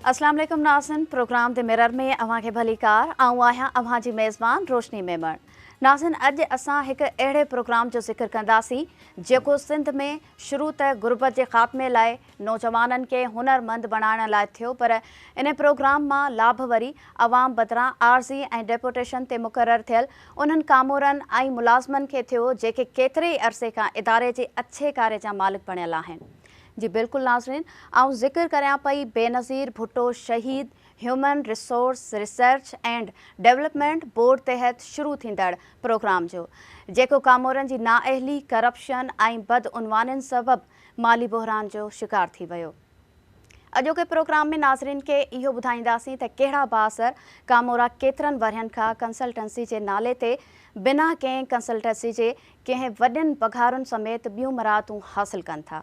अस्सलाम वालेकुम नाज़रीन, प्रोग्राम द मिरर में अवां खे भली कार। आऊं आहियां अवां जी मेज़बान रोशनी मेमण। नाज़रीन, अॼु असां हिकु अहिड़े प्रोग्राम जो ज़िक्र कंदासीं जेको सिंध में शुरू त गुरबत जे ख़ात्मे लाइ नौजवाननि खे हुनरमंद बणाइण लाइ थियो, पर इन प्रोग्राम मां लाभ वरी अवाम बदिरां आर्ज़ी ऐं डेपुटेशन ते मुक़ररु थियल उन्हनि कामोरनि ऐं मुलाज़मनि खे थियो जेके केतिरे ई अरसे खां इदारे जे अच्छे कार्य जा मालिक बणियल आहिनि। जी बिल्कुलु नाज़रीन, आऊं ज़िक्र करियां पई बेनज़ीर भुट्टो शहीद human resource research and development board तहत शुरू थींदड़ प्रोग्राम जो, जेको कामोरनि जी नाअहली, करप्शन ऐं बदउनवानियुनि सबबि माली बहरान जो शिकार थी वियो। अॼोके प्रोग्राम में नाज़रीन खे इहो ॿुधाईंदासीं त कहिड़ा बाअसर कामोरा केतिरनि वरियनि खां कंसल्टेंसी जे नाले ते बिना कंहिं कंसल्टेंसी जे कंहिं वॾियुनि पघारुनि समेत ॿियूं मराहतूं हासिल कनि था।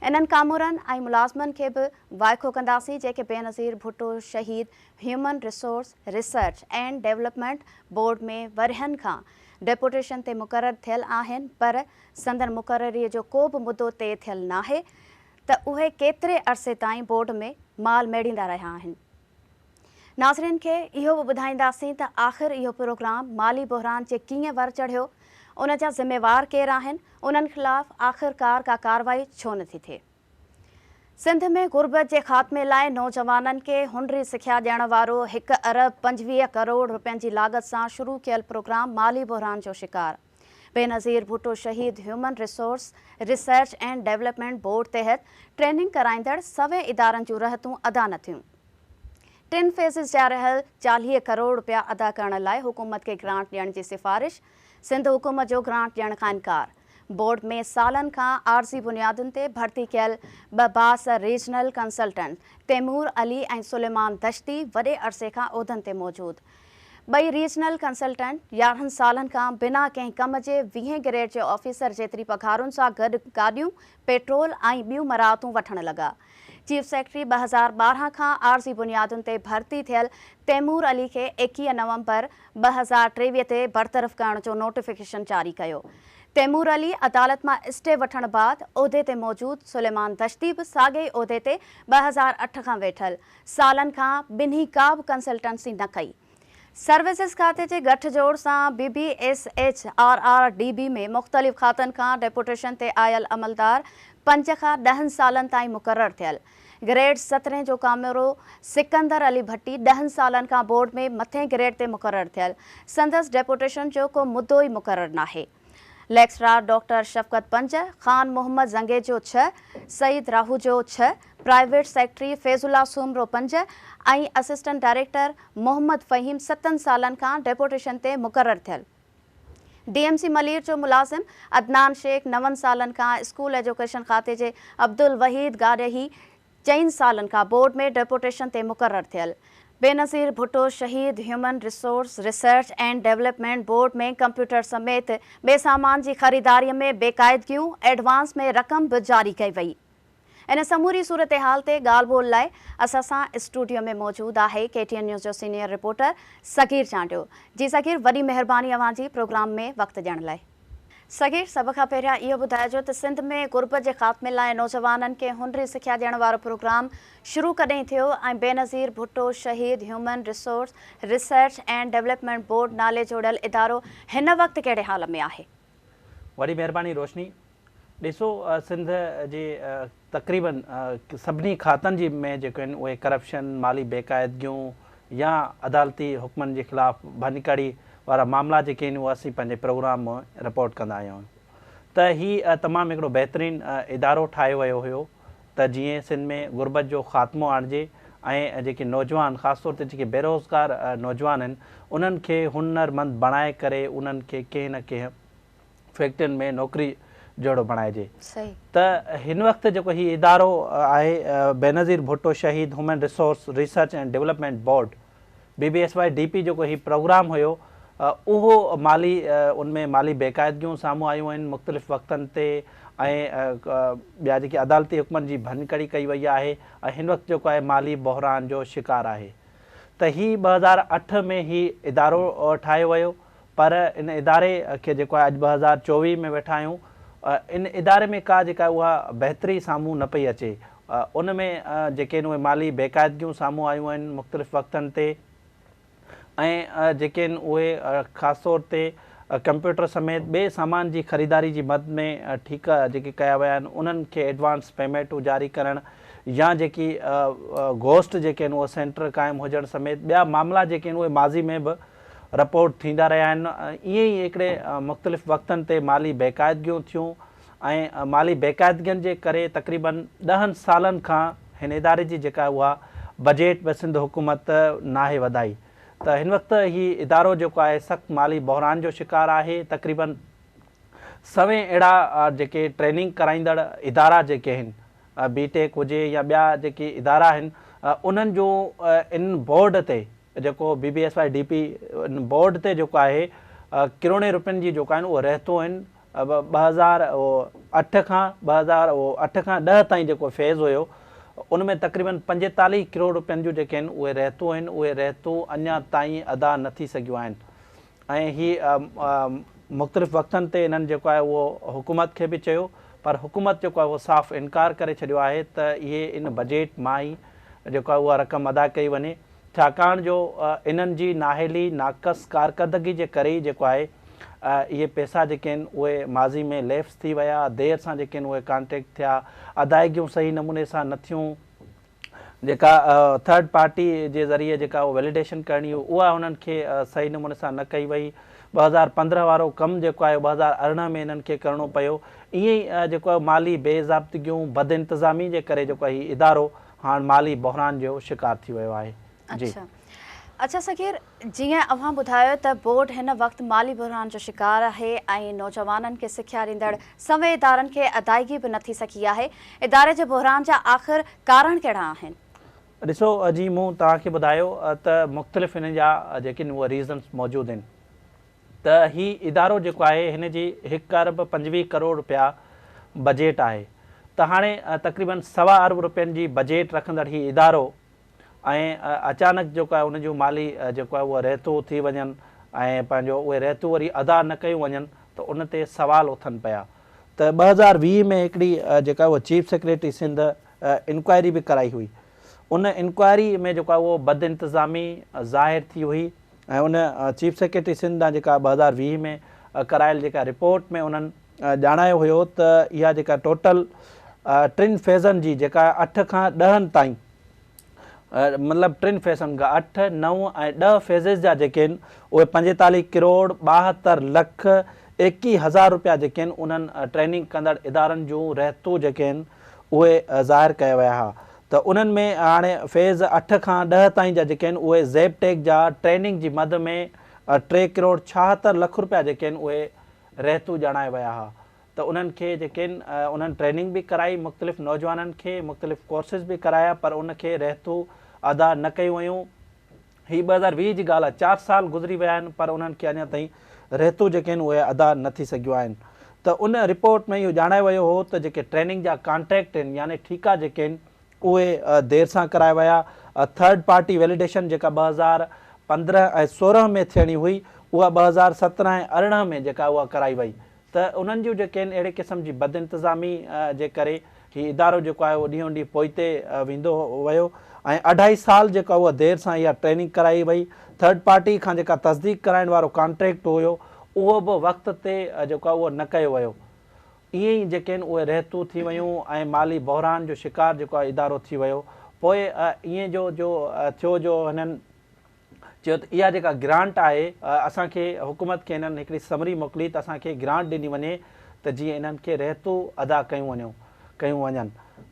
इन्हनि कामोरनि ऐं मुलाज़मनि खे बि वाइखो कंदासीं जेके बेनज़ीर भुट्टो शहीद human resource research and development board में वरियनि खां डेपुटेशन ते मुक़ररु थियल आहिनि, पर संदन मुक़ररीअ जो को बि मुदो तइ थियल नाहे त उहे केतिरे अरसे ताईं बोर्ड में माल मेड़ींदा रहिया आहिनि। नाज़रीन खे इहो बि ॿुधाईंदासीं त आख़िर इहो प्रोग्राम माली बहरान जे कीअं वर चढ़ियो, उन जा ज़िम्मेवार केरु आहिनि, उन्हनि ख़िलाफ़ आख़िरकार का कार्रवाई छो नथी थिए। सिंध में गुरबत जे ख़ात्मे लाइ नौजवाननि खे हुनरी सिख्या ॾियण वारो 1 अरब 25 करोड़ रुपयनि जी लागत सां शुरू कयल प्रोग्राम माली बहरान जो शिकार। बेनज़ीर भुट्टो शहीद human resource research and development board तहत ट्रेनिंग कराईंदड़ सवे इदारनि जूं रहतूं अदा न थियूं। 3 फेज़िस जा रहियल 40 करोड़ रुपया अदा करण लाइ हुकूमत खे ग्रांट ॾियण जी सिफ़ारिश, सिंध हुकूमत जो ग्रांट ॾियण खां इनकार। बोर्ड में सालनि खां आर्ज़ी बुनियादुनि ते भर्ती कयल 2 बाअसर रीजनल कंसल्टेंट तैमूर अली ऐं सुलेमान दश्ती वॾे अरसे खां उहिदनि ते मौजूद। 2 रीजनल कंसल्टेंट 11 सालनि खां बिना कंहिं कम जे 20 ग्रेड जे ऑफिसर जेतिरी पघारुनि सां गॾु गाॾियूं, पेट्रोल ऐं ॿियूं मराहतूं वठण लॻा। चीफ सेक्रेटरी 2012 खां आर्ज़ी बुनियादुनि ते भर्ती थियल तैमूर अली खे 21 नवंबर 2023 ते बरतरफ़ करण जो नोटिफिकेशन जारी कयो। तैमूर अली अदालत मां स्टे वठण बाद उहिदे ते मौजूद सुलेमान दश्ती बि साॻे ई उहिदे ते 2008 खां वेठल सालनि खां ॿिन्ही का बि कंसल्टेंसी न कई। सर्विसिस खाते जे गठजोड़ सां BBSHRRDB में मुख़्तलिफ़ खातनि खां डेपुटेशन ते आयल अमलदार 5 खां 10 सालनि ताईं मुक़ररु थियल। ग्रेड 17 जो कामोरो सिकंदर अली भट्टी 10 सालनि खां बोर्ड में मथे ग्रेड ते मुक़ररु थियल। संदसि डेपुटेशन जो को मुदो ई मुक़ररु नाहे। लेक्सरार डॉक्टर शफ़क़त 5, ख़ान मोहम्मद ज़ंगे जो 6, सईद राहू जो 6, प्राइवेट सेक्रेटरी फैज़ुल्ला सुमरो 5 ऐं असिस्टेंट डायरेक्टर मोहम्मद फ़हीम 7 सालनि खां डेपुटेशन ते मुक़ररु थियल। DMC मलीर जो मुलाज़िम अदनान शेख 9 सालनि खां स्कूल एजुकेशन खाते जे अब्दुल वहीद गाॾही 4 सालनि खां बोर्ड में डेपुटेशन ते मुक़ररु थियल। बेनज़ीर भुट्टो शहीद human resource research and development board में कंप्यूटर समेत ॿिए सामान जी ख़रीदारीअ में बेक़ाइदगियूं, एडवांस में रक़म बि जारी कई वई। इन समूरी सूरत हाल ते ॻाल्हि ॿोल लाइ असां सां स्टूडियो में मौजूदु आहे KTN न्यूज़ जो सीनियर रिपोर्टर सगीर चांडियो। जी सगीर, वॾी महिरबानी अव्हां जी प्रोग्राम में वक़्तु ॾियण लाइ। सगीर, सभ खां पहिरियां इहो ॿुधाइजो त सिंध में गुरबत जे ख़ात्मे लाइ नौजवाननि खे हुनरी सिख्या ॾियण वारो प्रोग्राम शुरू कॾहिं थियो ऐं बेनज़ीर भुट्टो शहीद human resource research and development board नाले जोड़ियल इदारो हिन वक़्तु कहिड़े हाल में आहे? वॾी महिरबानी रोशनी। ॾिसो, सिंध जे तक़रीबन सभिनी खातनि जी में जेके आहिनि उहे करप्शन, माली बेक़ाइदगियूं या अदालती हुकमनि जे ख़िलाफ़ भञकड़ी वारा मामला जेके आहिनि उहे असीं पंहिंजे प्रोग्राम में रिपोर्ट कंदा आहियूं। त हीअ तमामु हिकिड़ो बहितरीनु इदारो ठाहियो वियो हुयो त जीअं सिंध में गुरबत जो ख़ात्मो आणिजे ऐं जेके नौजवान, ख़ासि तौर ते जेके बेरोज़गार नौजवान आहिनि, उन्हनि खे हुनरमंद बणाए करे उन्हनि खे कंहिं न कंहिं फैक्ट्रियुनि में नौकिरी जोड़ो बणाइजे। त हिन वक़्तु जेको हीउ इदारो आहे बेनज़ीर भुट्टो शहीद human resource research and development board BBSYDP जेको हीउ प्रोग्राम हुयो, उहो माली उनमें माली बेक़ाइदगियूं साम्हूं आयूं आहिनि मुख़्तलिफ़ वक़्तनि ते ऐं ॿिया जेके अदालती हुकमनि जी भञकड़ी कई वई आहे ऐं हिन वक़्तु जेको आहे माली बहरान जो शिकार आहे। त हीउ 2008 में हीउ इदारो ठाहियो वियो, पर इन इदारे खे जेको आहे अॼु 2024 में वेठा आहियूं, इन इदारे में का जेका उहा बहितरी साम्हूं न पई अचे। उन में जेके आहिनि उहे माली बेक़ाइदगियूं साम्हूं आयूं आहिनि मुख़्तलिफ़ वक़्तनि ते ऐं जेके आहिनि उहे ख़ासि तौर ते कंप्यूटर समेत ॿिए सामान जी ख़रीदारी जी मद में ठीकु जेके कया विया आहिनि उन्हनि खे एडवांस पेमेंटूं जारी करणु या जेकी घोस्ट जेके आहिनि उहे सेंटर क़ाइमु हुजण समेत ॿिया मामला जेके आहिनि उहे माज़ी में बि रिपोर्ट थींदा रहिया आहिनि। ईअं ई हिकिड़े मुख़्तलिफ़ वक़्तनि ते माली बेक़ाइदगियूं थियूं ऐं माली बेक़ाइदगियुनि जे करे तक़रीबन 10 सालनि खां हिन इदारे जी जेका उहा बजेट बि सिंध हुकूमत नाहे वधाई। त हिन वक़्तु हीउ इदारो जेको आहे सख़्तु माली बहिरान जो शिकार आहे। तक़रीबन 100 अहिड़ा जेके ट्रेनिंग कराईंदड़ इदारा जेके आहिनि बीटेक हुजे या ॿिया जेके इदारा आहिनि उन्हनि जो इन बोर्ड ते जेको BBSYDP बोर्ड ते जेको आहे करोड़े रुपयनि जी जेको आहिनि उहे रहतूं आहिनि। 2008 खां 10 ताईं जेको फेज़ हुयो उन में तक़रीबन 45 करोड़ रुपयनि जूं जेके आहिनि उहे रहतूं आहिनि उहे रहतूं अञा ताईं अदा न थी सघियूं आहिनि ऐं हीअ मुख़्तलिफ़ वक़्तनि ते इन्हनि जेको आहे उहो हुकूमत खे बि चयो पर हुकूमत जेको आहे उहो साफ़ु इनकार करे छॾियो आहे त इहे इन बजेट मां ई जेको आहे उहा रक़म अदा कई वञे छाकाणि जो इन्हनि जी नाहेली नाक़स कारकर्दगी जे करे ई जेको आहे इहे पैसा जेके आहिनि उहे माज़ी में लेफ्स थी विया देरि सां जेके आहिनि उहे कॉन्टेक्ट थिया अदायगियूं सही नमूने सां न थियूं जेका थर्ड पार्टी जे ज़रिए जेका वैलिडेशन करणी हुई उहा उन्हनि खे सही नमूने सां न कई वई। 2015 वारो कमु जेको आहे 2018 में इन्हनि खे करिणो पियो। ईअं ई जेको आहे माली बेज़ाब्तगियूं बद इंतिज़ामी जे करे जेको आहे हीउ इदारो हाणे माली बहिरान जो शिकार थी वियो आहे। अच्छा सकीर जियां अवां ॿुधायो त बोर्ड हिन वक़्तु माली बहिरान जो शिकार आहे ऐं नौजवाननि खे सिख्या ॾींदड़ सवे इदारनि खे अदायगी बि न थी सघी आहे। इदारे जे बहिरान जा आख़िर कारण कहिड़ा आहिनि? ॾिसो जी मूं तव्हांखे ॿुधायो त मुख़्तलिफ़ हिन जा जेके आहिनि उहे रीज़न्स मौजूदु आहिनि त हीउ इदारो जेको आहे हिन जी 1 अरब 25 करोड़ रुपया बजेट आहे त हाणे तक़रीबन 1.25 अरब रुपयनि जी बजेट रखंदड़ हीउ इदारो ऐं अचानक जेको आहे उन जूं माली जेको आहे उहा रहतूं थी वञनि ऐं पंहिंजो उहे रहतूं वरी अदा न कयूं वञनि त उन ते सवाल उथनि पिया। त 2020 में हिकिड़ी जेका उहा चीफ सेक्रेटरी सिंध इंक्वायरी बि कराई हुई। उन इंक्वायरी में जेको आहे उहो बद इंतिज़ामी ज़ाहिर थी हुई ऐं उन चीफ सेक्रेटरी सिंध आहे जेका 2020 में करायल जेका रिपोर्ट में उन्हनि ॼाणायो हुयो त इहा जेका टोटल 3 फेज़नि जी जेका 8 खां 10 ताईं मतिलबु 3 फेज़नि खां 8, 9 ऐं 10 फेज़िस जा जेके आहिनि उहे 45 करोड़ 72 लख 21 हज़ार रुपया जेके आहिनि उन्हनि ट्रेनिंग कंदड़ इदारनि जूं रहतूं जेके आहिनि उहे ज़ाहिर कया विया हुआ। त उन्हनि में हाणे फेज़ 8 खां 10 ताईं जा जेके आहिनि उहे ज़ेबटेक जा ट्रेनिंग जी मद में 3 करोड़ 76 लख रुपया जेके आहिनि उहे रहतूं ॼाणाए विया हुआ। त उन्हनि खे जेके आहिनि उन्हनि ट्रेनिंग बि कराई मुख़्तलिफ़ नौजवाननि खे मुख़्तलिफ़ कोर्सिस बि कराया पर उनखे रहतूं अदा न कयूं वयूं। हीअ 2020 जी ॻाल्हि आहे 4 साल गुज़री विया आहिनि पर उन्हनि खे अञा ताईं रहतूं जेके आहिनि उहे अदा न थी सघियूं आहिनि। त उन रिपोर्ट में इहो ॼाणायो वियो हो त जेके ट्रेनिंग जा कॉन्ट्रैक्ट आहिनि यानी ठीका जेके आहिनि उहे देरि सां कराए विया। थर्ड पार्टी वैलिडेशन जेका 2015 ऐं 16 में थियणी हुई उहा 2017 ऐं 18 में जेका उहा कराई वई। त उन्हनि जूं जेके आहिनि अहिड़े क़िस्म जी बद इंतिज़ामी जे करे हीउ इदारो जेको आहे उहो ॾींहों ॾींहुं पोइते वेंदो वियो ऐं 2.5 साल जेका उहा देरि सां इहा ट्रेनिंग कराई वई। थर्ड पार्टी खां जेका तस्दीक कराइण वारो कॉन्ट्रैक्ट हुयो उहो बि वक़्त ते जेको आहे उहो न कयो वियो। ईअं ई जेके आहिनि उहे रहतूं थी वियूं ऐं माली बहिरान जो शिकार जेको आहे इदारो थी वियो। पोइ ईअं जो थियो जो हिननि चयो त इहा जेका ग्रांट आहे असांखे हुकूमत खे हिननि हिकिड़ी समरी मोकिली त असांखे ग्रांट ॾिनी वञे त जीअं इन्हनि खे रहतूं अदा कयूं वञनि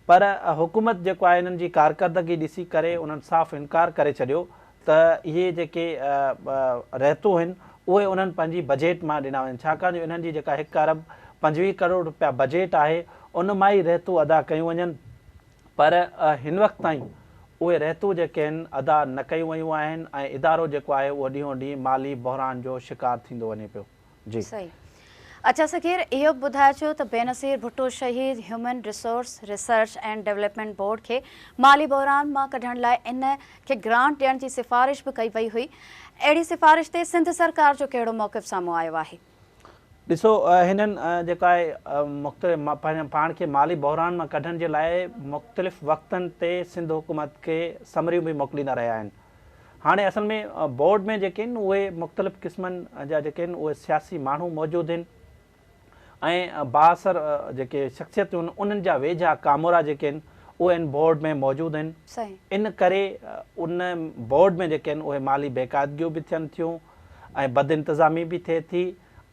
पर हुकूमत जेको आहे हिननि जी कारकर्दगी ॾिसी करे उन्हनि साफ़ु इनकार करे छॾियो त इहे जेके रहतूं आहिनि उहे उन्हनि पंहिंजी बजेट मां ॾिना वञनि छाकाणि जो इन्हनि जी जेका 1 अरब 25 करोड़ रुपया बजेट आहे उन मां ई रहतूं अदा कयूं वञनि पर हिन वक़्तु ताईं उहे रहतूं जेके आहिनि अदा न कयूं वयूं आहिनि ऐं इदारो जेको आहे उहो ॾींहों ॾींहुं माली बहिरान जो शिकार थींदो वञे पियो। जी सही। अच्छा सकीर इहो ॿुधाए छो त बेनज़ीर भुट्टो शहीद human resource research and development board खे माली बहिरान मां कढण लाइ इन खे ग्रांट ॾियण जी सिफ़ारिश बि कई वई हुई। अहिड़ी सिफ़ारिश ते सिंध सरकार जो कहिड़ो मौक़िफ़ साम्हूं आयो आहे? ॾिसो हिननि जेका आहे मुख़्तलिफ़ पाण खे माली बहिरान मां कढण जे लाइ मुख़्तलिफ़ वक़्तनि ते सिंध हुकूमत खे समरियूं बि मोकिलींदा रहिया आहिनि। हाणे असल में बोर्ड में जेके आहिनि उहे मुख़्तलिफ़ क़िस्मनि जा जेके आहिनि उहे सियासी माण्हू मौजूदु आहिनि ऐं बाअसर जेके शख़्सियतूं आहिनि उन्हनि जा वेझा कामोरा जेके आहिनि उहे इन बोर्ड में मौजूदु आहिनि। इन करे उन बोर्ड में जेके आहिनि उहे माली बेक़ाइदगियूं बि थियनि थियूं ऐं बद इंतिज़ामी बि थिए थी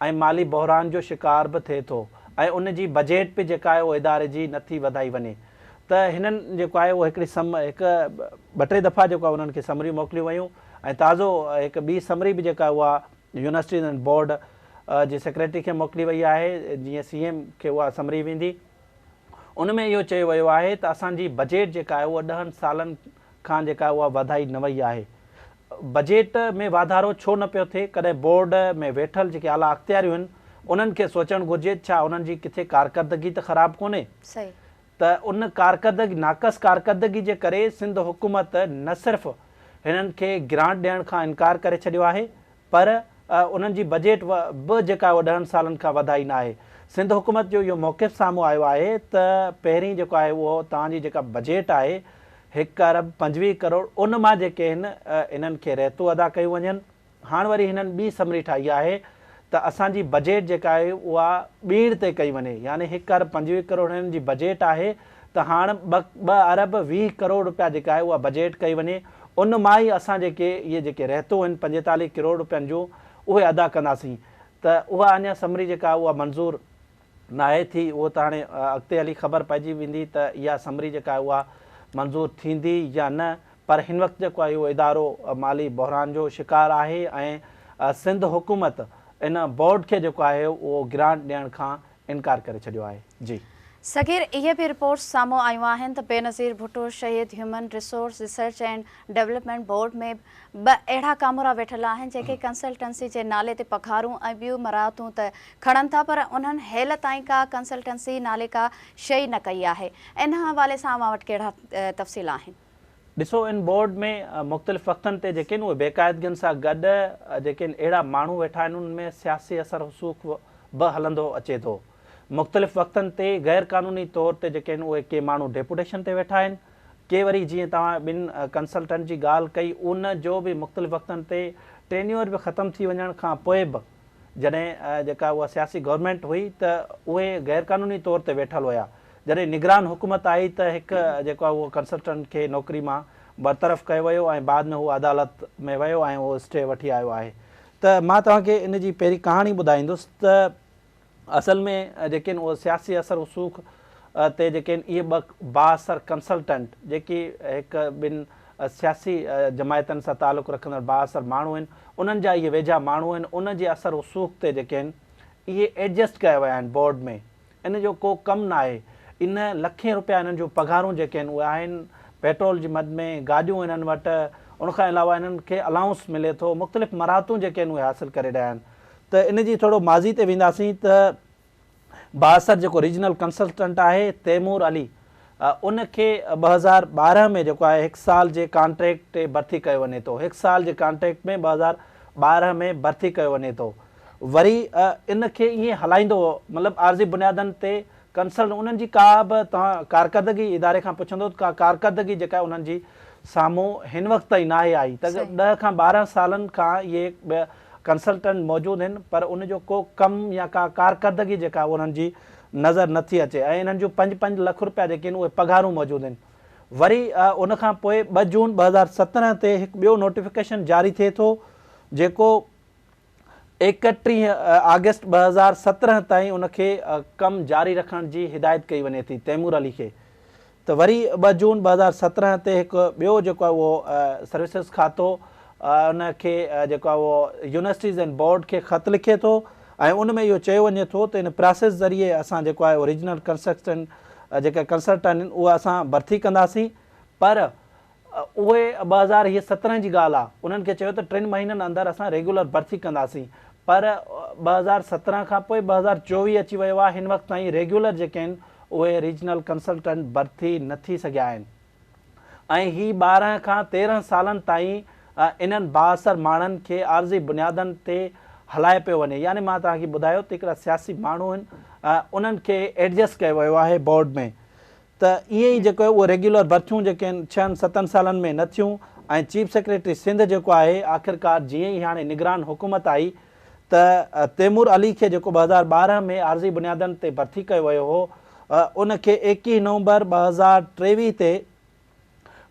ऐं माली बहिरान जो शिकार बि थिए थो ऐं उन जी बजेट बि जेका आहे उहो इदारे जी नथी वधाई वञे। त हिननि जेको आहे उहो हिकिड़ी ॿ टे दफ़ा जेको आहे उन्हनि खे समरियूं मोकिलियूं वयूं ऐं ताज़ो हिकु ॿी समरी बि जेका उहा universities and board J secretary खे मोकिली वई आहे, जीअं CM खे उहा समरी वेंदी। उन में इहो चयो वियो आहे त असांजी बजेट जेका आहे उहा 10 सालनि खां जेका उहा वधाई न वई आहे। बजेट में वाधारो छो न पियो थिए? कॾहिं बोर्ड में वेठल जेके आला अख़्तियारियूं आहिनि उन्हनि खे सोचणु घुरिजे छा उन्हनि जी किथे कारकर्दगी त ख़राबु कोन्हे? त उन कारकर्दगी नाक़स कारकर्दगी जे करे सिंध हुकूमत न सिर्फ़ु हिननि खे ग्रांट ॾियण खां इनकार करे छॾियो आहे पर उन्हनि जी बजेट बि जेका आहे उहा 10 सालनि खां वधाई न आहे। सिंध हुकूमत जो इहो मौक़िफ़ साम्हूं आयो आहे त पहिरीं जेको आहे उहो तव्हांजी जेका बजेट आहे 1 अरब 25 करोड़ उन मां जेके आहिनि इन्हनि खे रियायतूं अदा कयूं वञनि। हाणे वरी हिननि ॿी समरी ठाही आहे त असांजी बजेट जेका आहे उहा ॿीड़ ते कई वञे, यानी 1 अरब 25 करोड़ हिननि जी बजेट आहे त हाणे 2 अरब 20 करोड़ रुपया जेका आहे उहा बजेट कई वञे। उन मां ई असां जेके इहे जेके रियायतूं आहिनि 45 करोड़ रुपयनि जूं उहे अदा कंदासीं। त उहा अञा समरी जेका उहा मंज़ूरु न आहे थी, उहो त हाणे अॻिते हली ख़बर पइजी वेंदी त इहा समरी जेका आहे उहा मंज़ूरु थींदी या न। पर हिन वक़्तु जेको आहे उहो इदारो माली बहिरान जो शिकार आहे ऐं सिंध हुकूमत इन बोर्ड खे जेको आहे उहो ग्रांट ॾियण खां इनकार करे छॾियो आहे। जी सगीर, इहे बि रिपोर्ट्स साम्हूं आयूं आहिनि त बेनज़ीर भुट्टो शहीद human resource research and development board में 2 अहिड़ा कामोरा वेठल आहिनि जेके कंसल्टेंसी जे नाले ते पघारूं ऐं ॿियूं मराहतूं त खणनि था, पर उन्हनि हेल ताईं का कंसल्टेंसी नाले का शइ न कई आहे। इन हवाले सां अव्हां वटि कहिड़ा तफ़सील आहिनि? ॾिसो, इन बोर्ड में मुख़्तलिफ़ वक़्तनि ते जेके आहिनि उहे बेक़ाइदगियुनि सां गॾु जेके आहिनि अहिड़ा माण्हू वेठा आहिनि उनमें सियासी असर रसूख़ बि हलंदो अचे थो। मुख़्तलिफ़ वक़्तनि ते गैर क़ानूनी तौर ते जेके आहिनि उहे के माण्हू डेपुटेशन ते वेठा आहिनि, के वरी जीअं तव्हां ॿिनि कंसल्टेंट जी ॻाल्हि कई उन जो बि मुख़्तलिफ़ वक़्तनि ते टेन्योर बि ख़तमु थी वञण खां पोइ बि जॾहिं जेका उहा सियासी गवर्नमेंट हुई त उहे गैर क़ानूनी तौर ते वेठल हुया। जॾहिं निगरान हुकूमत आई त हिकु जेको आहे उहो कंसल्टेंट खे नौकरी मां बरतरफ़ कयो वियो ऐं बाद में उहो अदालत में वियो ऐं उहो स्टे वठी आयो आहे। त मां तव्हांखे इन जी पहिरीं कहाणी ॿुधाईंदुसि त असल में जेके आहिनि उहे सियासी असर रसूख़ ते जेके आहिनि इहे 2 बाअसर कंसल्टेंट जेकी हिकु ॿिनि सियासी जमायतनि सां तालुक़ु रखंदड़ बाअसर माण्हू आहिनि उन्हनि जा इहे वेझा माण्हू आहिनि। उन जे असर रसूख़ ते जेके आहिनि इहे एडजस्ट कया विया आहिनि बोर्ड में। इन जो को कमु न आहे। इन लखें रुपया हिननि जूं पघारूं जेके आहिनि उहे आहिनि पेट्रोल जी मद में, गाॾियूं हिननि वटि, उनखां अलावा हिननि खे अलाउंस मिले थो, मुख़्तलिफ़ मराहतूं जेके आहिनि उहे हासिलु करे रहिया आहिनि। त इन जी थोरो माज़ी ते वेंदासीं त बाअसर जेको रीजनल कंसल्टेंट आहे तैमूर अली, उनखे 2012 में जेको आहे 1 साल जे कॉन्ट्रैक्ट ते भर्ती कयो वञे थो। 1 साल जे कॉन्ट्रैक्ट में 2012 में भर्ती कयो वञे थो। वरी इनखे ईअं हलाईंदो हो, मतिलबु आर्ज़ी बुनियादनि ते कंसल्ट उन्हनि जी का बि तव्हां कारकर्दगी इदारे खां पुछंदो त का कारकर्दगी जेका आहे उन्हनि जी साम्हूं हिन वक़्त ताईं न आहे आई। त 10 खां 12 सालनि खां इहे कंसल्टेंट मौजूदु आहिनि पर उनजो को कमु या का कारकर्दगी जेका उन्हनि जी नज़र नथी अचे ऐं इन्हनि जूं 5-5 लख रुपया जेके आहिनि उहे पघारूं मौजूदु आहिनि। वरी उनखां पोइ 2 जून 2017 ते हिकु ॿियो नोटिफिकेशन जारी थिए थो जेको 31 अगस्त 2017 ताईं उनखे कमु जारी रखण जी हिदायत कई वञे थी तैमूर अली खे। त वरी 2 जून 2017 ते हिकु ॿियो जेको आहे उहो सर्विसिस खातो उनखे जेको आहे उहो यूनिवर्सिटीज़ एंड बोर्ड खे ख़त लिखे थो ऐं उन में इहो चयो वञे थो त इन प्रोसेस ज़रिए असां जेको आहे ओरिजिनल कंस्ट्रक्शन जेके कंसल्टेंट आहिनि उहे असां भर्ती कंदासीं। पर उहे 2017 जी ॻाल्हि आहे, उन्हनि खे चयो त 3 महीननि अंदरि असां रेगुलर भर्ती कंदासीं। पर 2017 खां पोइ 2024 अची वियो आहे। हिन वक़्तु ताईं रेगुलर जेके आहिनि उहे रीजनल कंसल्टेंट भर्ती न थी सघिया आहिनि ऐं ही 12 खां 13 सालनि ताईं इन्हनि बाअसर माण्हुनि खे आर्ज़ी बुनियादनि ते हलाए पियो वञे। यानी मां तव्हांखे ॿुधायो त हिकिड़ा सियासी माण्हू आहिनि उन्हनि खे एडजस्ट कयो वियो आहे बोर्ड में। त ईअं ई जेको आहे उहो रेगुलर भर्तियूं जेके आहिनि 6-7 सालनि में न थियूं ऐं चीफ सेक्रेटरी सिंध जेको आहे आख़िरकार जीअं ई हाणे निगरान हुकूमत आई त तैमूर अली खे जेको 2012 में आर्ज़ी बुनियादनि ते भर्ती कयो वियो हो उनखे 21 नवंबर 2023 ते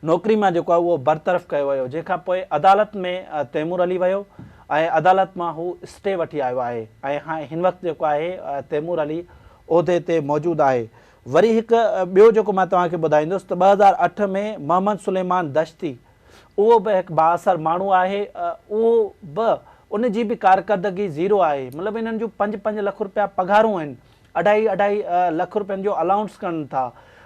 नौकरी मां जेको आहे उहो बरतरफ़ कयो वियो, जंहिंखां पोइ अदालत में तैमूर अली वियो ऐं अदालत मां हू स्टे वठी आयो आहे ऐं हाणे हिन वक़्तु जेको आहे तैमूर अली उहिदे ते मौजूदु आहे। वरी हिकु ॿियो जेको मां तव्हांखे ॿुधाईंदुसि त 2008 में मोहम्मद सुलेमान दश्ती, उहो बि हिकु बाअसर माण्हू आहे, उहो बि उन जी बि कारकर्दगी ज़ीरो आहे। मतिलबु इन्हनि जूं 5-5 लख रुपया पघारूं आहिनि, 2.5 लख रुपयनि जो अलाउंस कनि था,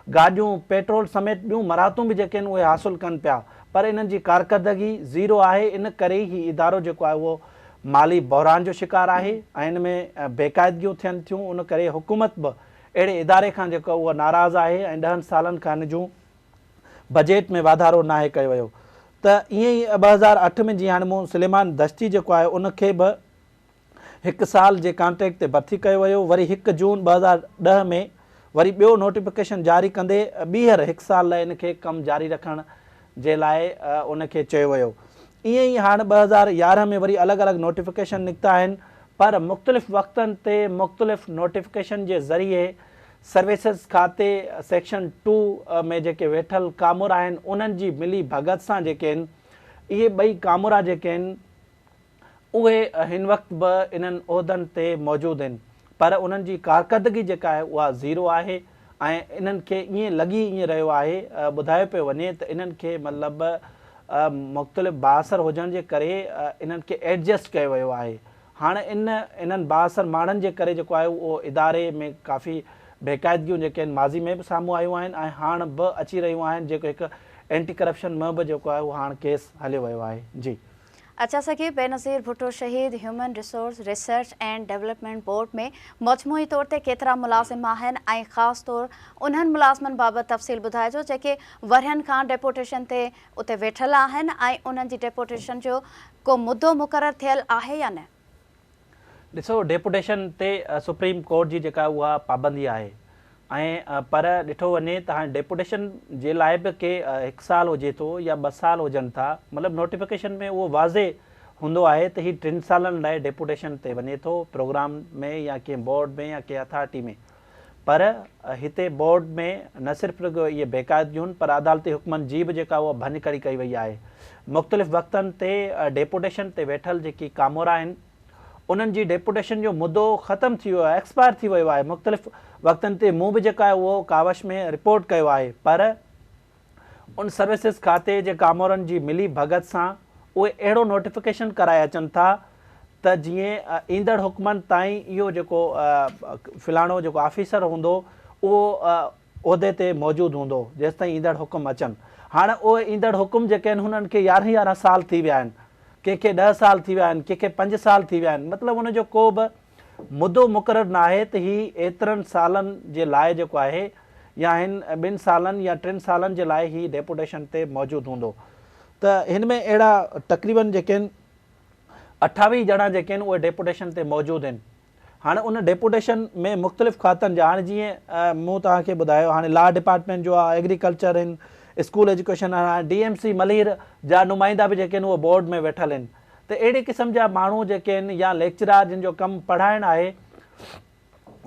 गाॾियूं पेट्रोल समेत ॿियूं मराहतूं बि जेके आहिनि उहे हासिलु कनि पिया, पर इन्हनि जी कारकर्दगी ज़ीरो आहे। इन करे ही इदारो जेको आहे उहो माली बहरान जो शिकार आहे ऐं इन में बेक़ाइदगियूं थियनि थियूं। उन करे हुकूमत बि अहिड़े इदारे खां जेको उहो नाराज़ आहे ऐं 10 सालनि खां इन जूं बजट में वाधारो नाहे कयो वियो। त ईअं ई 2008 में जीअं हाणे मूं सुलेमान दश्ती जेको आहे उनखे बि 1 साल जे कॉन्ट्रैक्ट ते भर्ती कयो वियो। वरी 1 जून 2010 में वरी ॿियो नोटिफिकेशन जारी कंदे ॿीहर 1 साल लाइ इनखे कमु जारी रखण जे लाइ उनखे चयो वियो। ईअं ई हाणे 2011 में वरी अलॻि अलॻि नोटिफिकेशन निकिता आहिनि, पर मुख़्तलिफ़ वक़्तनि ते मुख़्तलिफ़ नोटिफिकेशन जे ज़रिए सर्विसिस खाते सेक्शन 2 में जेके वेठल कामोर आहिनि उन्हनि जी मिली भगत सां जेके आहिनि इहे ॿई कामोरा जेके आहिनि उहे हिन वक़्तु बि इन्हनि उहिदनि ते मौजूदु आहिनि, पर उन्हनि जी कारकर्दगी जेका आहे उहा ज़ीरो आहे ऐं इन्हनि खे ईअं लॻी ईअं रहियो आहे, ॿुधायो पियो वञे त इन्हनि खे मतिलबु मुख़्तलिफ़ बाअसर हुजण जे करे इन्हनि खे एडजस्ट कयो वियो आहे। हाणे इन्हनि बाअसर माण्हुनि जे करे जेको आहे उहो इदारे में काफ़ी बेक़ाइदगियूं जेके आहिनि माज़ी में बि साम्हूं आयूं आहिनि ऐं हाणे बि अची रहियूं आहिनि, जेको हिकु एंटी करप्शन में बि जेको आहे उहो हाणे केस हलियो वियो आहे। जी अच्छा सकीब, बेनज़ीर भुट्टो शहीद human resource research and development board में मजमूई तौर ते केतिरा मुलाज़िम आहिनि ऐं ख़ासि तौर उन्हनि मुलाज़िमनि बाबति तफ़सील ॿुधाइजो जेके वरियनि खां डेपुटेशन ते उते वेठल आहिनि ऐं उन्हनि जी डेपुटेशन जो को मुद्दो मुक़ररु थियल आहे या न? ॾिसो, डेपुटेशन ते सुप्रीम कोर्ट जी जेका उहा पाबंदी आहे ऐं पर ॾिठो वञे त हाणे डेपुटेशन जे लाइ बि के 1 साल हुजे थो या 2 साल हुजनि था, मतिलबु नोटिफिकेशन में उहो वाज़े हूंदो आहे त हीउ 3 सालनि लाइ डेपुटेशन ते वञे थो प्रोग्राम में या कंहिं बोर्ड में या कंहिं अथॉरिटी में, पर हिते बोर्ड में न सिर्फ़ु रुॻो इहे बेक़ाइदगियूं पर अदालती हुकमनि जी बि जेका उहा भञकड़ी कई वई आहे। मुख़्तलिफ़ वक़्तनि ते डेपुटेशन ते वेठल जेकी कामोरा आहिनि उन्हनि जी डेपुटेशन जो मुद्दो ख़तमु थी वियो आहे, एक्सपायर थी वियो आहे। मुख़्तलिफ़ वक़्तनि ते मूं बि जेका आहे उहो कावश में रिपोर्ट कयो आहे, पर उन सर्विसिस खाते जे कामोरनि जी मिली भगत सां उहे अहिड़ो नोटिफिकेशन कराए अचनि था त जीअं ईंदड़ हुकमनि ताईं इहो जेको फ़िलाणो जेको ऑफिसर हूंदो उहो उहिदे ते मौजूदु हूंदो जेसि ताईं ईंदड़ हुकुम अचनि। हाणे उहे ईंदड़ हुकुम जेके आहिनि हुननि खे 11 साल थी विया आहिनि, कंहिंखे 10 साल थी विया आहिनि, कंहिंखे 5 साल थी विया आहिनि, मतिलबु उनजो को बि मुद्दो मुक़ररु न आहे त हीउ एतिरनि सालनि जे लाइ जेको आहे या हिन 2 सालनि या 3 सालनि जे लाइ हीउ डेपुटेशन ते मौजूदु हूंदो। त हिन में अहिड़ा तक़रीबन जेके आहिनि 28 ॼणा जेके आहिनि उहे डेपुटेशन ते मौजूदु आहिनि। हाणे उन डेपुटेशन में मुख़्तलिफ़ खातनि जा, हाणे जीअं मूं तव्हांखे ॿुधायो, हाणे लॉ डिपार्टमेंट जो आहे, एग्रीकल्चर आहिनि, स्कूल एजुकेशन आहे, DMC मलीर जा नुमाइंदा बि जेके आहिनि उहे बोर्ड में वेठल आहिनि। त अहिड़े क़िस्म जा माण्हू जेके आहिनि या लेक्चरार जिन जो कमु पढ़ाइणु आहे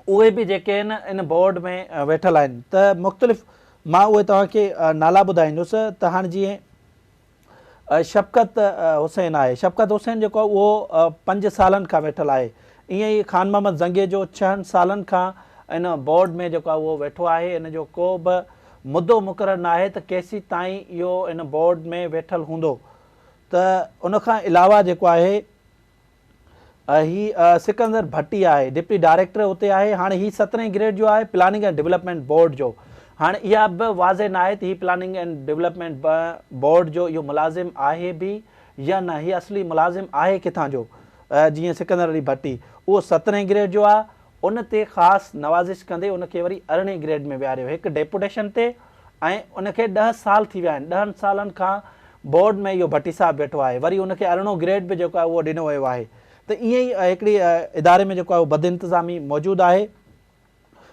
उहे बि जेके आहिनि इन बोर्ड में वेठल आहिनि। त मुख़्तलिफ़ मां उहे तव्हांखे नाला ॿुधाईंदुसि। त हाणे जीअं शफ़क़त हुसैन आहे, शफ़क़त हुसैन जेको आहे उहो 5 सालनि खां वेठल आहे। ईअं ई ख़ान मोहम्मद ज़ंगे जो 6 सालनि खां इन बोर्ड में जेको आहे उहो वेठो आहे। इन जो को बि मुद्दो मुक़ररु न आहे त केसीं ताईं इहो इन बोर्ड में वेठल हूंदो। त उनखां अलावा जेको आहे ही सिकंदर भट्टी आहे, डिप्टी डायरेक्टर उते आहे। हाणे ही 17 ग्रेड जो आहे प्लानिंग एंड डेवलपमेंट बोर्ड जो। हाणे इहा बि वाज़े न आहे त ही प्लानिंग एंड डेवलपमेंट बोर्ड जो इहो मुलाज़िम आहे बि या न, ही असली मुलाज़िम आहे किथां जो। जीअं सिकंदर अली भट्टी उहो 17 ग्रेड जो आहे, उन ते ख़ासि नवाज़िश कंदे उनखे वरी 18 ग्रेड में विहारियो हिकु डेपुटेशन ते ऐं उनखे 10 साल थी विया आहिनि। 10 सालनि खां बोर्ड में इहो भट्टी साहब वेठो आहे, वरी उनखे 18 ग्रेड बि जेको आहे उहो ॾिनो वियो आहे। त ईअं ई हिकिड़ी इदारे में जेको आहे उहो बदइंतिज़ामी मौजूदु आहे।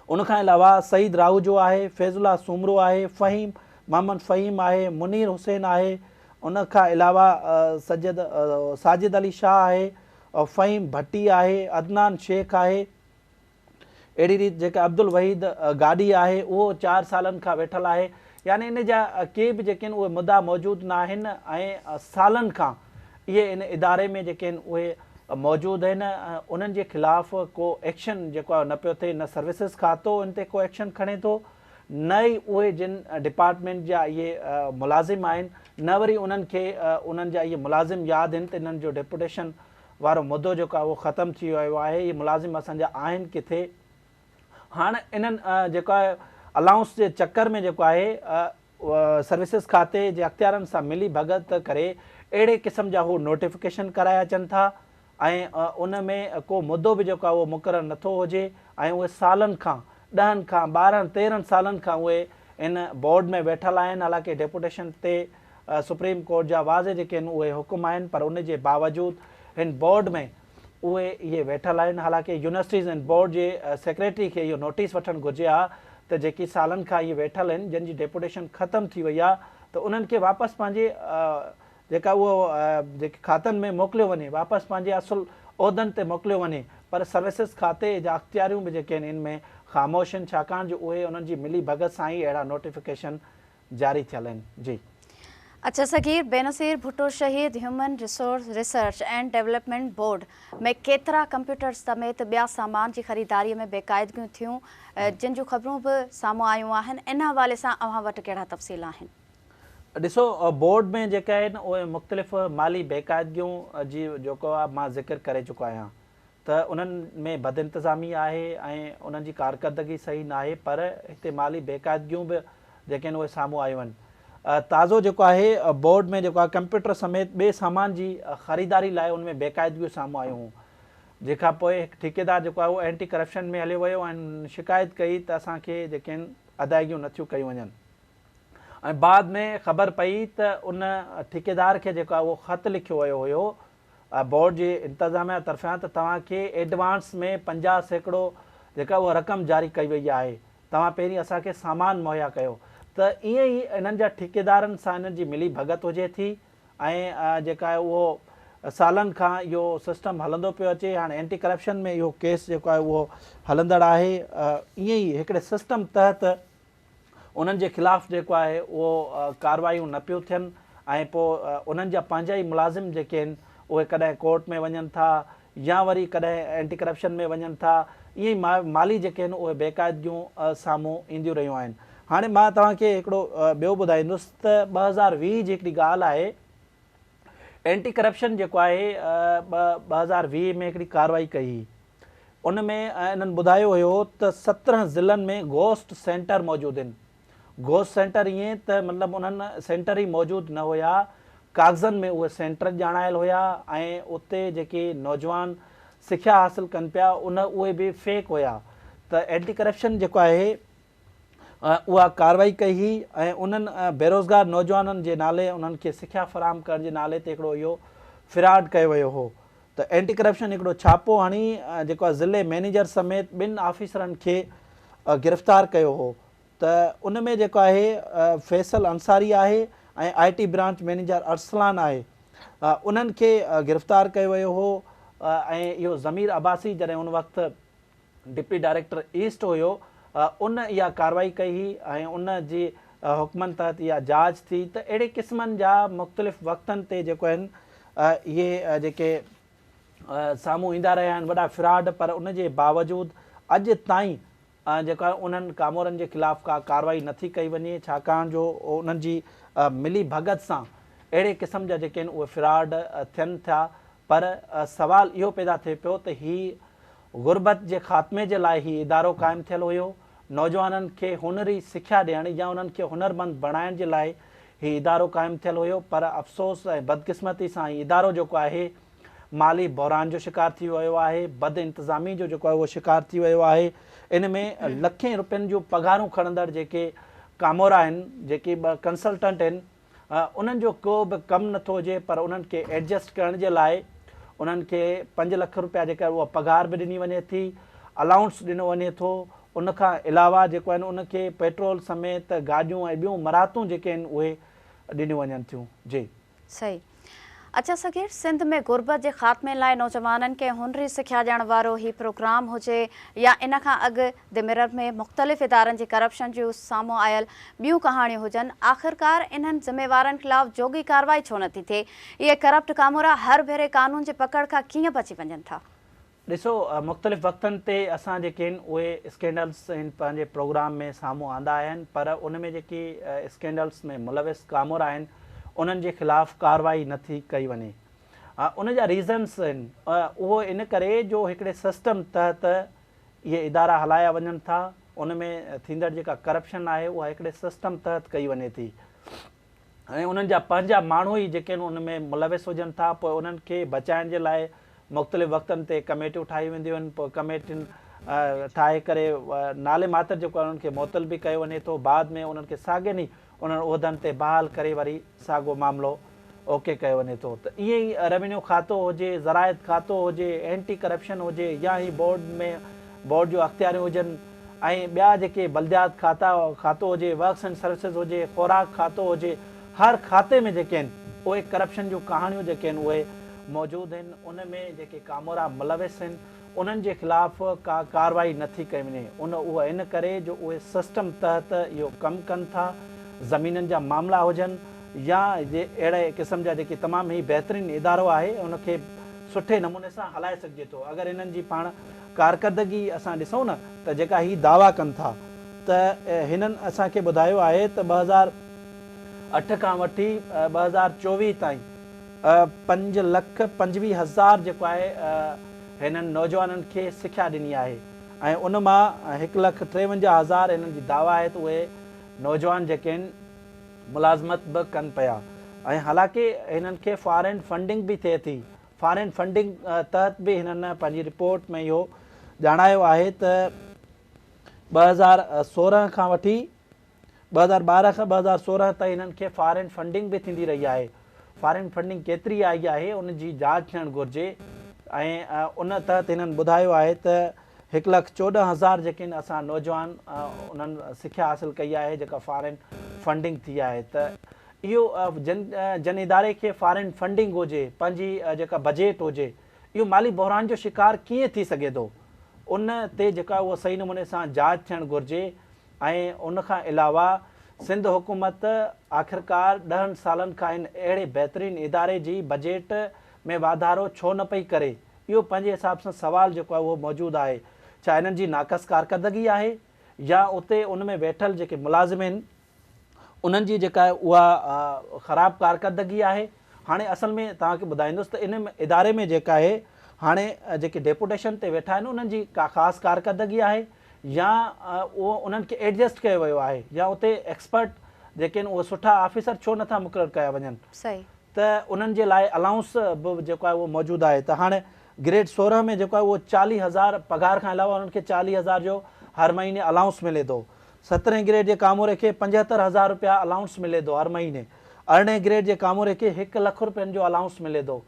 उनखां अलावा सईद राहू जो आहे, फैज़ुल्ला सूमरो आहे, फ़हीम मोहम्मद फ़हीम आहे, मुनीर हुसैन आहे, उनखां अलावा साजिद अली शाह आहे, और फ़हीम भट्टी आहे, अदनान शेख आहे। अहिड़ी रीति जेका अब्दुल वहीद गाॾी आहे उहो 4 सालनि खां वेठल आहे। यानी इन जा के बि जेके आहिनि उहे मुद्दा मौजूदु न आहिनि ऐं सालनि खां इहे इन इदारे में जेके आहिनि उहे मौजूदु आहिनि। उन्हनि जे ख़िलाफ़ को एक्शन जेको आहे न पियो थिए, न सर्विसिस खातो इन ते को एक्शन खणे थो, न ई उहे जिन डिपार्टमेंट जा इहे मुलाज़िम आहिनि, न वरी उन्हनि खे उन्हनि जा इहे मुलाज़िम यादि आहिनि त इन्हनि जो डेपुटेशन वारो मुद्दो जेको आहे उहो ख़तमु थी वियो आहे। इहे मुलाज़िम असांजा आहिनि किथे। हाणे इन्हनि जेको आहे अलाउंस जे चकर में जेको आहे सर्विसिस खाते जे अख़्तियारनि सां मिली भगत करे अहिड़े क़िस्म जा हू नोटिफिकेशन कराए अचनि था ऐं उन में को मुद्दो बि जेको आहे उहो मुक़ररु नथो हुजे ऐं उहे सालनि खां 10 खां 12 13 सालनि खां उहे इन बोर्ड में वेठल आहिनि। हालांकि डेपुटेशन ते सुप्रीम कोर्ट जा वाज़े जेके आहिनि उहे हुकुम आहिनि, पर उन जे बावजूदि हिन बोर्ड में उहे इहे वेठल आहिनि। हालांकि universities and board J secretary खे इहो नोटिस वठणु घुरिजे हा त जेकी सालनि खां इहे वेठल आहिनि, जिन जी डेपुटेशन ख़तमु थी वई आहे, त उन्हनि खे वापसि पंहिंजे जेका उहो जेके खातनि में मोकिलियो वञे, वापसि पंहिंजे असुल उहिदनि ते मोकिलियो वञे। पर सर्विसिस खाते जा अख़्तियारियूं बि जेके आहिनि इन में ख़ामोश आहिनि, छाकाणि जो उहे उन्हनि जी मिली भगत सां ई अहिड़ा नोटिफिकेशन जारी थियल आहिनि। जी अच्छा सगीर, बेनज़ीर भुट्टो शहीद human resource research and development board में केतिरा कंप्यूटर समेत ॿिया सामान जी ख़रीदारीअ में बेक़ाइदगियूं थियूं, जिन जूं ख़बरूं बि साम्हूं आयूं आहिनि, इन हवाले सां अव्हां वटि कहिड़ा तफ़सील आहिनि? ॾिसो, बोर्ड में जेके आहिनि उहे मुख़्तलिफ़ माली बेक़ाइदगियूं जी जेको आहे मां ज़िक्र करे चुको आहियां त उन्हनि में बदइंतिज़ामी आहे ऐं उन्हनि जी कारकर्दगी सही न आहे, पर हिते माली बेक़ाइदगियूं बि जेके आहिनि उहे साम्हूं आयूं आहिनि। ताज़ो जेको आहे बोर्ड में जेको आहे कंप्यूटर समेत ॿिए सामान जी ख़रीदारी लाइ उन में बेक़ाइदगियूं साम्हूं आयूं हुयूं, जंहिंखां पोइ हिकु ठेकेदार जेको आहे उहो एंटी करप्शन में हलियो वियो ऐं शिकायत कई त असांखे जेके आहिनि अदायगियूं नथियूं कयूं वञनि। ऐं बाद में ख़बर पई त उन ठेकेदार खे जेको आहे उहो ख़तु लिखियो वियो हुयो बोर्ड जे इंतिज़ामिया तरफ़ियां त तव्हांखे एडवांस में 50% जेका उहा रक़म जारी कई वई आहे, तव्हां पहिरीं असांखे सामान मुहैया कयो। त ईअं ई इन्हनि जा ठेकेदारनि सां इन्हनि जी मिली भगत हुजे थी ऐं जेका आहे उहो सालनि खां इहो सिस्टम हलंदो पियो अचे। हाणे एंटी करप्शन में इहो केस जेको आहे उहो हलंदड़ आहे। ईअं ई हिकिड़े सिस्टम तहत उन्हनि जे ख़िलाफ़ु जेको आहे उहो कार्रवाइयूं न पियूं थियनि ऐं पोइ उन्हनि जा पंहिंजा ई मुलाज़िम जेके आहिनि उहे कॾहिं कोर्ट में वञनि था या वरी कॾहिं एंटी करप्शन में वञनि था। ईअं ई माली जेके आहिनि उहे बेक़ाइदगियूं साम्हूं ईंदियूं रहियूं आहिनि। हाणे मां तव्हांखे हिकिड़ो ॿियो ॿुधाईंदुसि त 2020 जी हिकिड़ी ॻाल्हि आहे। एंटी करप्शन जेको आहे 2020 में हिकिड़ी कार्रवाई कई हुई। उन में इन्हनि ॿुधायो हुयो त 17 ज़िलनि में घोस्ट सेंटर मौजूदु आहिनि। घोस्ट सेंटर ईअं त मतिलबु उन्हनि सेंटर ई मौजूदु न हुया, कागज़नि में उहे सेंटर ॼाणायल हुया ऐं उते जेके नौजवान सिख्या हासिलु कनि पिया उहे बि फेक हुया। त एंटी करप्शन जेको आहे उहा कार्रवाई कई हुई ऐं उन्हनि बेरोज़गार नौजवाननि जे नाले उन्हनि खे सिख्या फ़राहम करण जे नाले ते हिकिड़ो इहो फ्रॉड कयो वियो हो। त एंटी करप्शन हिकिड़ो छापो हणी जेको आहे ज़िले मैनेजर समेत 2 ऑफिसरनि खे गिरफ़्तार कयो हो। त उन में जेको आहे फैसल अंसारी आहे ऐं IT ब्रांच मैनेजर अरसलान आहे, उन्हनि खे गिरफ़्तार कयो वियो हो। ऐं इहो ज़मीर अब्बासी जॾहिं उन वक़्तु डिप्टी डायरेक्टर ईस्ट हुयो, उन इहा कार्रवाई कई हुई ऐं उन जी हुकमनि तहत इहा जांच थी। त अहिड़े क़िस्मनि जा मुख़्तलिफ़ वक़्तनि ते जेको आहिनि इहे जेके साम्हूं ईंदा रहिया आहिनि वॾा फ्रॉड, पर उन जे बावजूदि अॼु ताईं जेका उन्हनि कामोरनि जे ख़िलाफ़ु का कार्रवाई नथी कई वञे, छाकाणि जो उन्हनि जी मिली भगत सां अहिड़े क़िस्म जा जेके आहिनि उहे फ्रॉड थियनि था। पर सवाल इहो पैदा थिए पियो त हीउ गुरबत जे ख़ात्मे जे लाइ ही इदारो क़ाइमु थियलु हुयो, नौजवाननि खे हुनरी सिख्या ॾियण या उन्हनि खे हुनरमंद बणाइण जे लाइ हीउ इदारो क़ाइमु थियलु हुयो। पर अफ़सोस ऐं बदकिस्मती सां हीउ इदारो जेको आहे माली बहिरान जो शिकार थी वियो आहे, बद इंतिज़ामी जो जेको आहे उहो शिकार थी वियो आहे। इन में लखें रुपयनि जूं पघारूं खणंदड़ जेके कामोरा आहिनि, जेके कंसल्टेंट आहिनि, उन्हनि जो को बि कमु नथो हुजे, पर उन्हनि खे एडजस्ट करण जे लाइ उन्हनि खे 5 लख रुपया जेका उहा पघार बि ॾिनी वञे थी, अलाउंस ॾिनो वञे थो। उन खां अलावा जेको आहिनि उनखे पेट्रोल समेत गाॾियूं ऐं ॿियूं मराहतूं जेके आहिनि उहे ॾिनियूं वञनि थियूं। जी सही। अच्छा सगीर, सिंध में गुरबत के ख़ात्मे लाइ नौजवाननि खे हुनरी सिख्या ॾियण वारो ही प्रोग्राम हुजे या इन खां अॻु द मिरर में मुख़्तलिफ़ इदारनि जी करप्शन जूं साम्हूं आयल ॿियूं कहाणियूं हुजनि, आख़िरकार इन्हनि ज़िम्मेवारनि ख़िलाफ़ जोगी कार्रवाई छो नथी थिए? इहे करप्ट कामोरा हर भेरे कानून जे पकड़ खां कीअं बची वञनि था? ॾिसो, मुख़्तलिफ़ वक़्तनि ते असां जेके आहिनि उहे स्कैंडल्स आहिनि पंहिंजे प्रोग्राम में साम्हूं आंदा आहिनि, पर उन में जेकी स्कैंडल्स में मुलविस कामोरा आहिनि उन्हनि जे ख़िलाफ़ कार्रवाई नथी कई वञे। उन जा रीज़न्स आहिनि, उहो इन करे जो हिकिड़े सिस्टम तहत इहे इदारा हलाया वञनि था। उन में थींदड़ जेका करप्शन आहे उहा हिकिड़े सिस्टम तहत कई वञे थी ऐं उन्हनि जा पंहिंजा माण्हू ई जेके आहिनि उन में मुलविस हुजनि था। पोइ उन्हनि खे बचाइण जे लाइ मुख़्तलिफ़ वक़्तनि ते कमेटियूं ठाही वेंदियूं आहिनि। पोइ कमेटियुनि ठाहे करे नाले मात्र जेको आहे उन्हनि खे मुअतल बि कयो वञे थो। बाद में उन्हनि खे साॻियनि ई उन्हनि उहिदनि ते बहाल करे वरी साॻियो मामिलो ओके कयो वञे थो। त ईअं ई रेवेन्यू खातो हुजे, ज़राइत खातो हुजे, एंटी करप्शन हुजे, या ही बोर्ड जो अख़्तियारियूं हुजनि ऐं ॿिया जेके बल्दियात खातो हुजे, वर्क्स एंड सर्विसिस हुजे, ख़ुराक खातो हुजे, हर खाते में जेके आहिनि उहे करप्शन जूं कहाणियूं जेके आहिनि उहे मौजूदु आहिनि। उन में जेके कामोरा मुलविस आहिनि उन्हनि जे ख़िलाफ़ का कार्रवाई नथी कई वञे। उहा इन करे जो उहे सिस्टम तहत इहो कमु कनि था। ज़मीननि जा मामला हुजनि या अहिड़े क़िस्म जा जेके तमामु ई बहितरीनु इदारो आहे उनखे सुठे नमूने सां हलाए सघिजे थो। अगरि इन्हनि जी पाण कारकर्दगी असां ॾिसूं न त जेका ही दावा कनि था त हिननि असांखे ॿुधायो आहे त 2008 खां वठी 2024 ताईं 5,25,000 जेको आहे हिननि नौजवाननि खे सिख्या ॾिनी आहे ऐं उन मां 1,53,000 हिननि जी दावा आहे त उहे नौजवान जेके आहिनि मुलाज़मत बि कनि पिया। ऐं हालांकि हिननि खे फॉरेन फंडिंग बि थिए थी। फॉरेन फंडिंग तहत बि हिननि पंहिंजी रिपोर्ट में इहो ॼाणायो आहे त 2016 खां वठी 2012 खां 2016 ताईं हिननि खे फॉरेन फंडिंग बि थींदी रही आहे। फॉरेन फंडिंग केतिरी आई आहे उन जी जांच थियणु घुरिजे ऐं उन तहत हिननि ॿुधायो आहे त 1,14,000 जेके आहिनि असां नौजवान उन्हनि सिख्या हासिलु कई आहे जेका फॉरेन फंडिंग थी आहे। त इहो जन इदारे खे फॉरेन फंडिंग हुजे, पंहिंजी जेका बजेट हुजे, इहो माली बहिरान जो शिकार कीअं थी सघे थो, उन ते जेका उहा सही नमूने सां जांच थियणु घुरिजे। ऐं उन खां अलावा सिंध हुकूमत आख़िरकार 10 सालनि खां इन अहिड़े बहितरीनु इदारे जी बजेट में वाधारो छो न पई करे, इहो पंहिंजे हिसाब सां सवाल जेको आहे उहो मौजूदु आहे। छा हिननि जी नाक़स कारकर्दगी आहे या उते उन में वेठल जेके मुलाज़िम आहिनि उन्हनि जी जेका आहे उहा ख़राबु कारकर्दगी आहे? हाणे असल में तव्हांखे ॿुधाईंदुसि त इन इदारे में जेका आहे हाणे जेके डेपुटेशन ते वेठा आहिनि उन्हनि जी का ख़ासि कारकर्दगी आहे या उहो उन्हनि खे एडजस्ट कयो वियो आहे या उते एक्सपर्ट जेके आहिनि उहे सुठा ऑफिसर छो नथा मुक़ररु कया वञनि? सही। त उन्हनि जे लाइ अलाउंस बि जेको आहे उहो मौजूदु आहे। त हाणे ग्रेड 16 में जेको आहे उहो 40,000 पघार खां अलावा उन्हनि खे 40,000 जो हर महीने अलाउंस मिले थो। 17 ग्रेड जे कामोरे खे 75,000 रुपया अलाउंस मिले थो हर महीने। 18 ग्रेड जे कामोरे खे 1 लख रुपयनि जो अलाउंस मिले थो।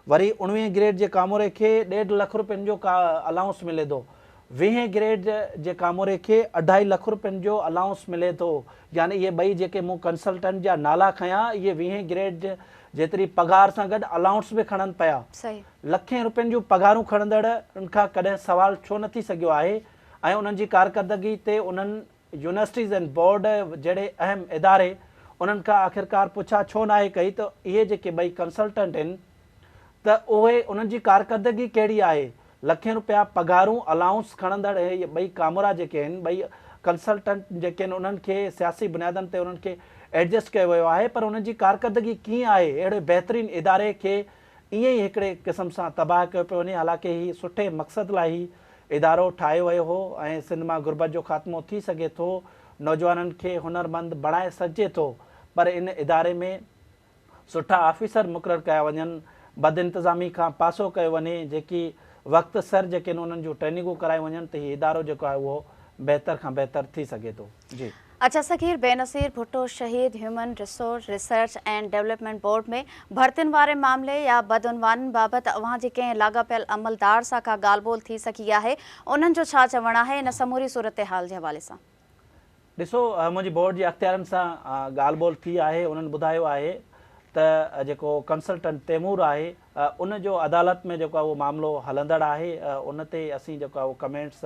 वरी 19 ग्रेड जे कामोरे खे 1.5 लख रुपयनि जो अलाउंस मिले थो। 20 ग्रेड जे कामोरे खे 2.5 लख रुपयनि जो अलाउंस मिले थो। यानी इहे ॿई जेके मूं कंसल्टेंट जा नाला खयां, इहे 20 ग्रेड जेतिरी पघार सां गॾु अलाउंस बि खणनि पिया। लखें रुपयनि जूं पघारूं खणंदड़ खां कॾहिं सवाल छो न थी सघियो आहे? ऐं उन्हनि जी कारकर्दगी ते उन्हनि यूनिवर्सिटीज़ एंड बोर्ड जहिड़े अहम इदारे उन्हनि खां आख़िरकार पुछा छो न आहे कई त इहे जेके ॿई कंसल्टेंट आहिनि त उहे उन्हनि जी कारकर्दगी कहिड़ी आहे? लखें रुपया पघारूं अलाउंस खणंदड़ इहे ॿई कामोरा जेके आहिनि, ॿई कंसल्टेंट जेके आहिनि, उन्हनि खे सियासी बुनियादनि ते उन्हनि खे एडजस्ट कयो वियो आहे, पर उन्हनि जी कारकर्दगी कीअं आहे? अहिड़े बहितरीनु इदारे खे ईअं ई हिकिड़े क़िस्म सां तबाह कयो पियो वञे। हालांकि ही सुठे मक़सद लाइ ही इदारो ठाहियो वियो हो ऐं सिंध मां गुरबत जो ख़ात्मो थी सघे थो, नौजवाननि खे हुनरमंद बणाए सघिजे थो, पर इन इदारे में सुठा ऑफिसर मुक़ररु कया वञनि, बदइंतिज़ामी खां पासो कयो वञे, जेकी वक़्तु सर जेके आहिनि उन्हनि जूं ट्रेनिंगूं करायूं वञनि त हीउ इदारो जेको आहे उहो बहितर खां बहितर थी सघे थो। जी अच्छा सगीर, बेनज़ीर भुट्टो शहीद human resource research and development board में भर्तियुनि वारे मामले या बदउनवाननि बाबति अव्हां जे कंहिं लाॻापियल अमलदार सां का ॻाल्हि ॿोल थी सघी आहे, उन्हनि जो छा चवणु आहे इन समूरी सूरत हाल जे हवाले सां? ॾिसो, मुंहिंजी बोर्ड जे अख़्तियारनि सां ॻाल्हि ॿोल थी आहे। उन्हनि ॿुधायो आहे त जेको कंसल्टेंट तैमूर आहे उन जो अदालत में जेको आहे उहो मामिलो हलंदड़ आहे। उन ते असीं जेको आहे उहो कमेंट्स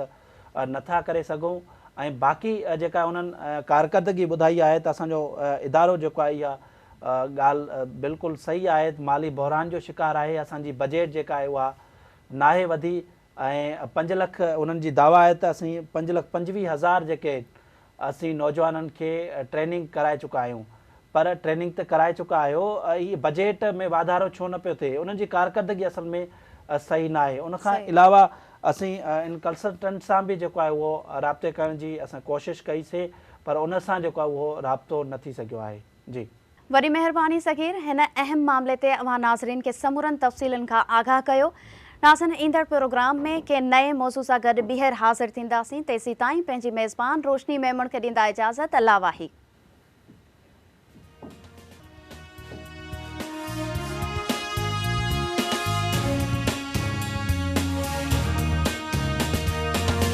नथा करे सघूं। ऐं बाक़ी जेका उन्हनि कारकर्दगी ॿुधाई आहे त असांजो इदारो जेको आहे इहा ॻाल्हि बिल्कुलु सही आहे। माली बहिरान जो शिकार आहे। असांजी बजट जेका आहे उहा नाहे वधी ऐं 5 लख उन्हनि जी दावा आहे त असीं 5,25,000 जेके असीं नौजवाननि खे ट्रेनिंग कराए चुका आहियूं। पर ट्रेनिंग त कराए चुका आहियो, हीअ बजट में वाधारो छो न पियो थिए? उन्हनि जी कारकर्दगी असल में सही न आहे। उनखां अलावा असीं इन कंसल्टेंट सां बि जेको आहे उहो राब्ते करण जी असां कोशिशि कईसीं, पर उन सां जेको आहे उहो राब्तो न थी सघियो आहे। जी, वरी महिरबानी सगीर, हिन अहम मामले ते अव्हां नाज़रीन खे समूरनि तफ़सीलनि खां आगाह कयो। नाज़रीन, ईंदड़ प्रोग्राम में के नए मौज़ू सां गॾु ॿीहर हाज़िर थींदासीं। तेसीं ताईं पंहिंजी मेज़बान रोशनी मेमण खे ॾींदा इजाज़त। अल्लाह वाही।